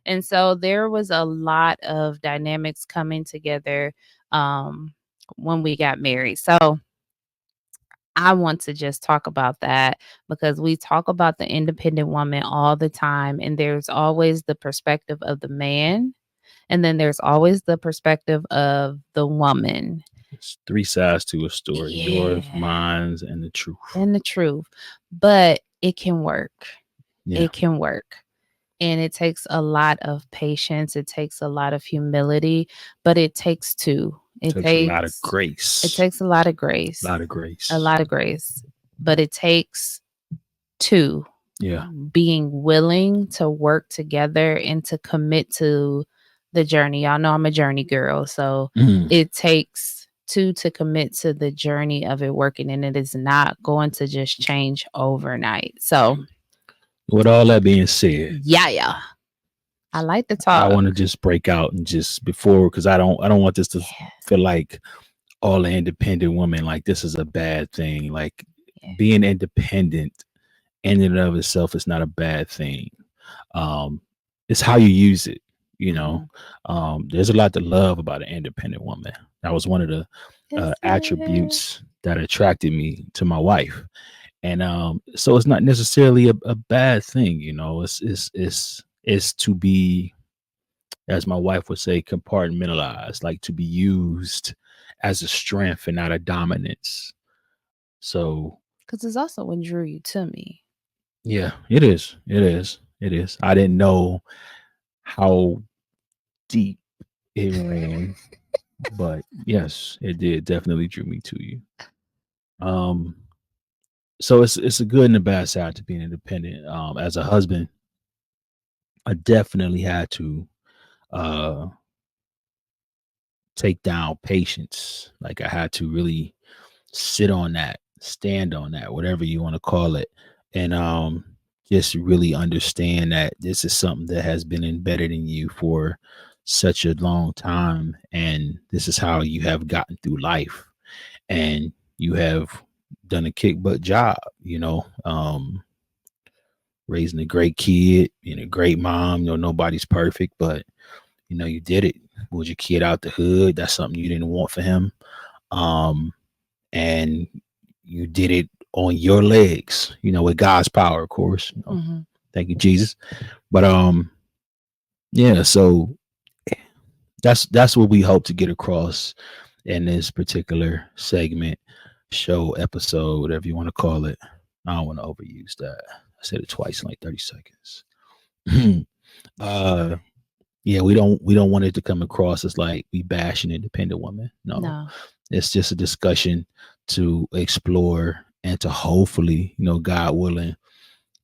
And so there was a lot of dynamics coming together um, when we got married. So I want to just talk about that because we talk about the independent woman all the time, and there's always the perspective of the man, and then there's always the perspective of the woman. It's three sides to a story: yours, Yeah, mine, and the truth. and the truth. But it can work. Yeah, It can work. And it takes a lot of patience. It takes a lot of humility, but it takes two. takes a lot of It grace. takes a lot of A grace. lot of A grace. lot of grace. But it takes two Yeah. being willing to work together and to commit to the journey. Y'all know I'm a journey girl. So Mhm. it takes two to commit to the journey of it working, and it is not going to just change overnight. So, With all that being said, yeah. I like to I talk. want to just break out and just before because I don't want this to Yeah. feel like all the independent women like this is a bad thing. Like Yeah. being independent in and of itself is not a bad thing. Um, it's how you use it. You know, Mhm. there's a lot to love about an independent woman. That was one of the Is it? attributes that attracted me to my wife, and so it's not necessarily a bad thing. You know, it's to be, as my wife would say, compartmentalized, like to be used as a strength and not a dominance. So Because it's also what drew you to me. yeah, it is. It is. It is. I didn't know how deep it ran, but yes, it did definitely drew me to you. Um, so it's a good and a bad side to being independent. As a husband, I definitely had to uh take down patience. Like I had to really sit on that, stand on that, whatever you want to call it, and just really understand that this is something that has been embedded in you for such a long time, and this is how you have gotten through life, and you have done a kick butt job, raising a great kid, being a great mom. Nobody's perfect, but you did it. Pulled your kid out the hood. That's something you didn't want for him. Um, and you did it on your legs, with God's power, of course. Mhm. Thank you, Jesus. But yeah, so that's what we hope to get across in this particular segment, show, episode, whatever you want to call it. I don't want to overuse that. I said it twice in like 30 seconds. uh yeah, we don't want it to come across as like we bash an independent woman. No. No. It's just a discussion to explore and to hopefully, God willing,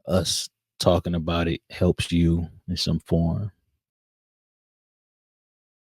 us talking about it helps you in some form.